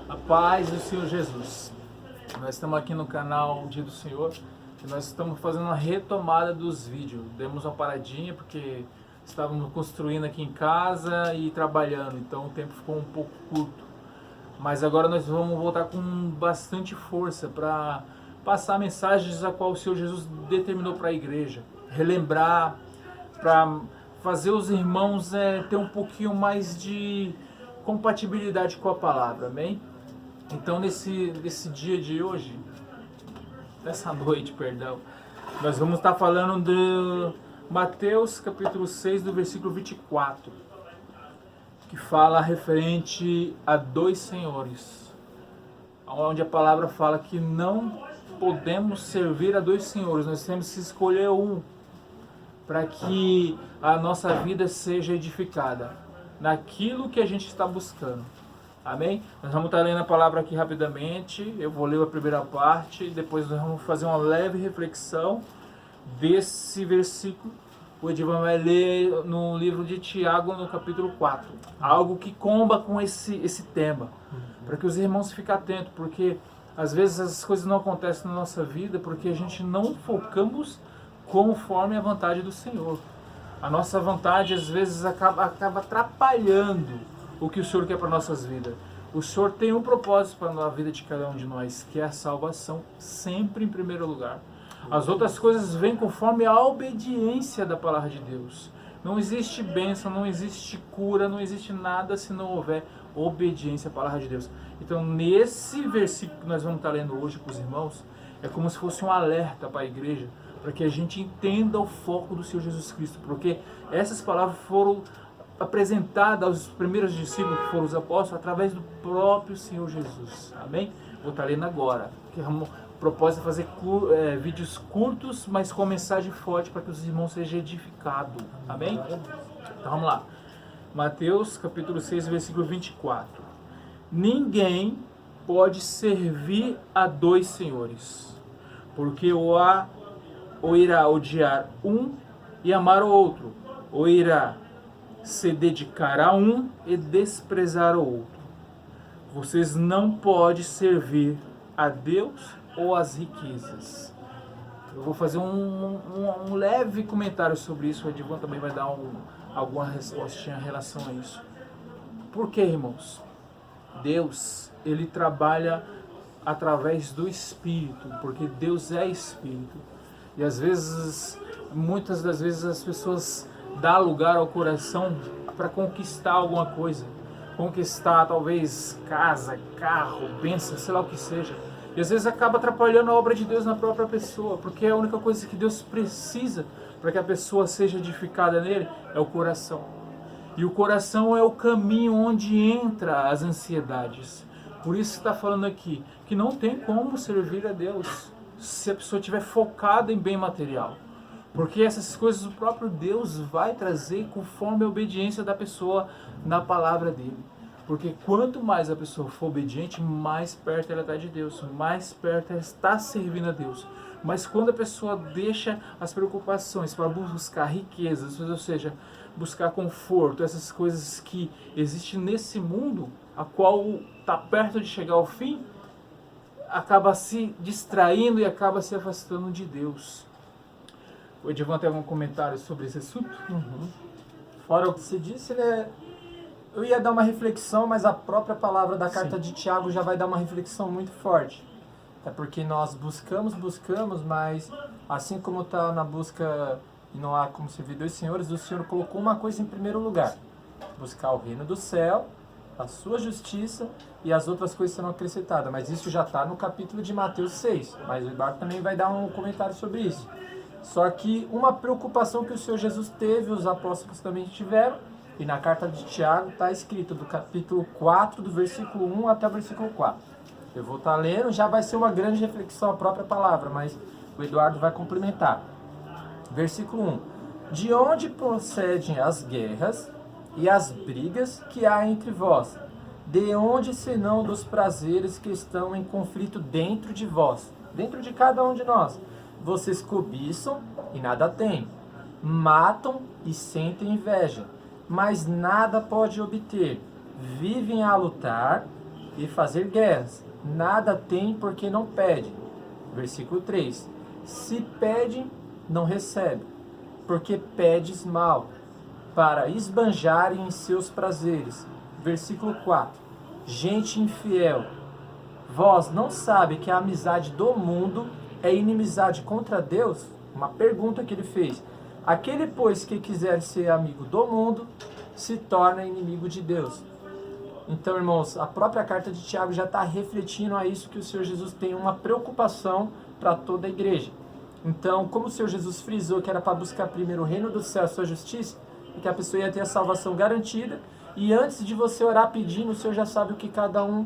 A paz do Senhor Jesus. Nós estamos aqui no canal Dia do Senhor e nós estamos fazendo uma retomada dos vídeos. Demos uma paradinha porque estávamos construindo aqui em casa e trabalhando, então o tempo ficou um pouco curto. Mas agora nós vamos voltar com bastante força para passar mensagens a qual o Senhor Jesus determinou para a igreja. Relembrar, para fazer os irmãos ter um pouquinho mais de compatibilidade com a palavra, amém? Então nesse dia de hoje, nessa noite, perdão, nós vamos estar falando de Mateus capítulo 6, do versículo 24, que fala referente a dois senhores, onde a palavra fala que não podemos servir a dois senhores, nós temos que escolher um, para que a nossa vida seja edificada naquilo que a gente está buscando. Amém? Nós vamos estar lendo a palavra aqui rapidamente. Eu vou ler a primeira parte, depois nós vamos fazer uma leve reflexão desse versículo. O Edivan vai ler no livro de Tiago, no capítulo 4. Algo que comba com esse tema, para que os irmãos fiquem atentos, porque às vezes as coisas não acontecem na nossa vida porque a gente não focamos conforme a vontade do Senhor. A nossa vontade às vezes acaba atrapalhando o que o Senhor quer para nossas vidas. O Senhor tem um propósito para a vida de cada um de nós, que é a salvação, sempre em primeiro lugar. As outras coisas vêm conforme a obediência da palavra de Deus. Não existe bênção, não existe cura, não existe nada se não houver obediência à palavra de Deus. Então, nesse versículo que nós vamos estar lendo hoje com os irmãos, é como se fosse um alerta para a igreja, para que a gente entenda o foco do Senhor Jesus Cristo, porque essas palavras foram apresentada aos primeiros discípulos, que foram os apóstolos, através do próprio Senhor Jesus. Amém? Vou estar lendo agora. O propósito é fazer vídeos curtos, mas com mensagem forte para que os irmãos sejam edificados. Amém? Então vamos lá. Mateus capítulo 6, versículo 24. Ninguém pode servir a dois senhores, porque ou irá odiar um e amar o outro, ou irá se dedicar a um e desprezar o outro. Vocês não podem servir a Deus ou às riquezas. Eu vou fazer um leve comentário sobre isso. O Edivan também vai dar alguma resposta em relação a isso. Por que, irmãos? Deus, ele trabalha através do Espírito, porque Deus é Espírito. E às vezes, muitas das vezes as pessoas dá lugar ao coração para conquistar alguma coisa, conquistar talvez casa, carro, bênção, sei lá o que seja, e às vezes acaba atrapalhando a obra de Deus na própria pessoa, porque a única coisa que Deus precisa para que a pessoa seja edificada nele é o coração, e o coração é o caminho onde entra as ansiedades. Por isso está falando aqui que não tem como servir a Deus se a pessoa estiver focada em bem material. Porque essas coisas o próprio Deus vai trazer conforme a obediência da pessoa na palavra dele. Porque quanto mais a pessoa for obediente, mais perto ela está de Deus, mais perto ela está servindo a Deus. Mas quando a pessoa deixa as preocupações para buscar riquezas, ou seja, buscar conforto, essas coisas que existem nesse mundo, a qual está perto de chegar ao fim, acaba se distraindo e acaba se afastando de Deus. O Edivan tem algum comentário sobre esse assunto? Fora o que se disse, né? Eu ia dar uma reflexão, mas a própria palavra da carta de Tiago já vai dar uma reflexão muito forte. É porque nós buscamos, mas assim como está na busca e não há como servir dois senhores, o Senhor colocou uma coisa em primeiro lugar: buscar o reino do céu, a sua justiça, e as outras coisas serão acrescentadas. Mas isso já está no capítulo de Mateus 6, mas o Eduardo também vai dar um comentário sobre isso. Só que uma preocupação que o Senhor Jesus teve, os apóstolos também tiveram, e na carta de Tiago está escrito do capítulo 4, do versículo 1 até o versículo 4. Eu vou estar lendo, já vai ser uma grande reflexão a própria palavra, mas o Eduardo vai complementar. Versículo 1. De onde procedem as guerras e as brigas que há entre vós? De onde senão dos prazeres que estão em conflito dentro de vós, dentro de cada um de nós? Vocês cobiçam e nada têm, matam e sentem inveja, mas nada pode obter. Vivem a lutar, e fazer guerras. Nada tem porque não pede. Versículo 3. Se pedem, não recebem, porque pedes mal, para esbanjarem em seus prazeres. Versículo 4. Gente infiel, vós não sabe que a amizade do mundo é inimizade contra Deus? Uma pergunta que ele fez. Aquele, pois, que quiser ser amigo do mundo, se torna inimigo de Deus. Então, irmãos, a própria carta de Tiago já está refletindo a isso, que o Senhor Jesus tem uma preocupação para toda a igreja. Então, como o Senhor Jesus frisou que era para buscar primeiro o reino do céu e a sua justiça, e que a pessoa ia ter a salvação garantida, e antes de você orar pedindo, o Senhor já sabe o que cada um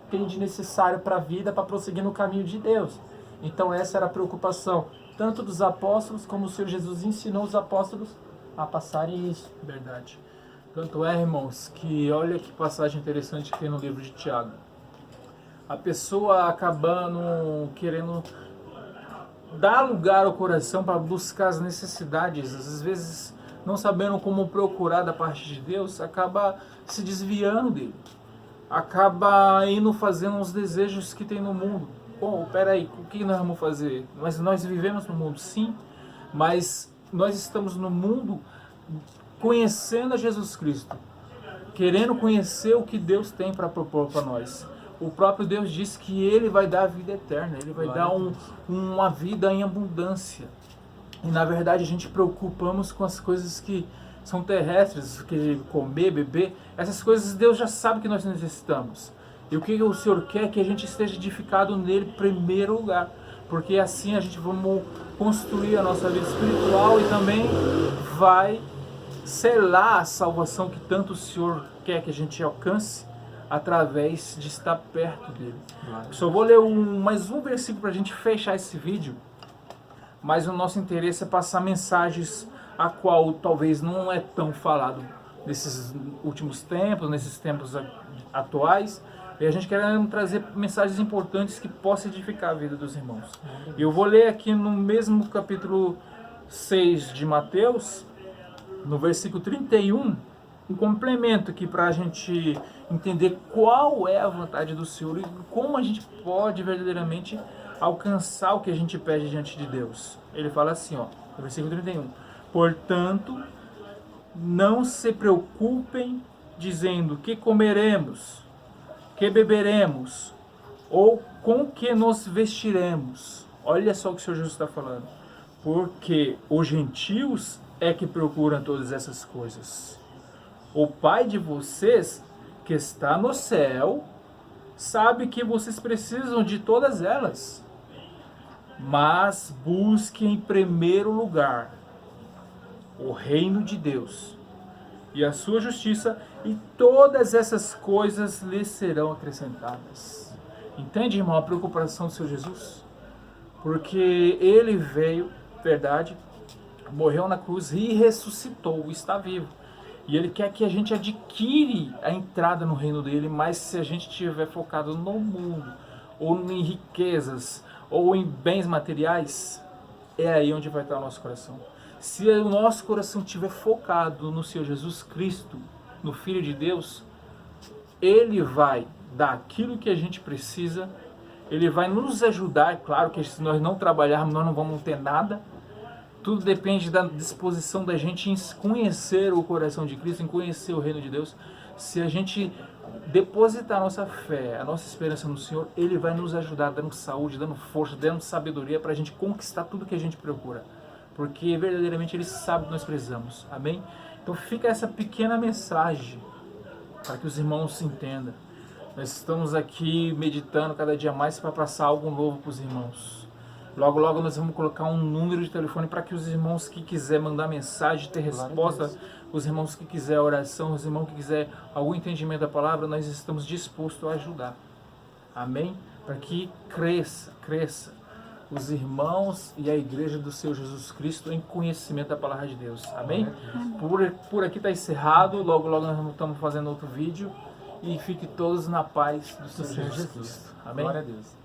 tem de necessário para a vida, para prosseguir no caminho de Deus. Então essa era a preocupação, tanto dos apóstolos, como o Senhor Jesus ensinou os apóstolos a passarem isso. Verdade. Tanto é, irmãos, que olha que passagem interessante que tem no livro de Tiago. A pessoa acabando querendo dar lugar ao coração para buscar as necessidades, às vezes não sabendo como procurar da parte de Deus, acaba se desviando dele. Acaba indo fazendo os desejos que tem no mundo. Bom, peraí, o que nós vamos fazer? Nós vivemos no mundo, sim, mas nós estamos no mundo conhecendo a Jesus Cristo, querendo conhecer o que Deus tem para propor para nós. O próprio Deus disse que Ele vai dar a vida eterna, Ele vai dar uma vida em abundância. E na verdade a gente preocupamos com as coisas que são terrestres, que comer, beber, essas coisas Deus já sabe que nós necessitamos. E o que o Senhor quer é que a gente esteja edificado nele em primeiro lugar, porque assim a gente vamos construir a nossa vida espiritual e também vai selar a salvação que tanto o Senhor quer que a gente alcance através de estar perto dele. Só vou ler mais um versículo para a gente fechar esse vídeo, mas o nosso interesse é passar mensagens a qual talvez não é tão falado nesses últimos tempos, nesses tempos atuais, e a gente quer trazer mensagens importantes que possam edificar a vida dos irmãos. E eu vou ler aqui no mesmo capítulo 6 de Mateus, no versículo 31, um complemento aqui para a gente entender qual é a vontade do Senhor e como a gente pode verdadeiramente alcançar o que a gente pede diante de Deus. Ele fala assim, ó, no versículo 31, portanto, não se preocupem dizendo que comeremos, que beberemos, ou com que nos vestiremos. Olha só o que o Senhor Jesus está falando. Porque os gentios é que procuram todas essas coisas. O Pai de vocês, que está no céu, sabe que vocês precisam de todas elas. Mas busque em primeiro lugar o reino de Deus e a sua justiça, e todas essas coisas lhe serão acrescentadas. Entende, irmão, a preocupação do Senhor Jesus? Porque ele veio, verdade, morreu na cruz e ressuscitou, está vivo. E ele quer que a gente adquire a entrada no reino dele, mas se a gente estiver focado no mundo, ou em riquezas, ou em bens materiais, é aí onde vai estar o nosso coração. Se o nosso coração estiver focado no Senhor Jesus Cristo, no Filho de Deus, Ele vai dar aquilo que a gente precisa, Ele vai nos ajudar. É claro que se nós não trabalharmos, nós não vamos ter nada. Tudo depende da disposição da gente em conhecer o coração de Cristo, em conhecer o reino de Deus. Se a gente depositar a nossa fé, a nossa esperança no Senhor, Ele vai nos ajudar, dando saúde, dando força, dando sabedoria para a gente conquistar tudo que a gente procura. Porque verdadeiramente Ele sabe que nós precisamos. Amém? Então fica essa pequena mensagem para que os irmãos entendam. Nós estamos aqui meditando cada dia mais para passar algo novo para os irmãos. Logo, logo nós vamos colocar um número de telefone para que os irmãos que quiser mandar mensagem, ter resposta, os irmãos que quiser oração, os irmãos que quiser algum entendimento da palavra, nós estamos dispostos a ajudar. Amém? Para que cresça os irmãos e a igreja do Senhor Jesus Cristo em conhecimento da palavra de Deus. Amém? Por aqui está encerrado. Logo, logo nós estamos fazendo outro vídeo. E fiquem todos na paz do Senhor Jesus Cristo. Amém? Glória a Deus.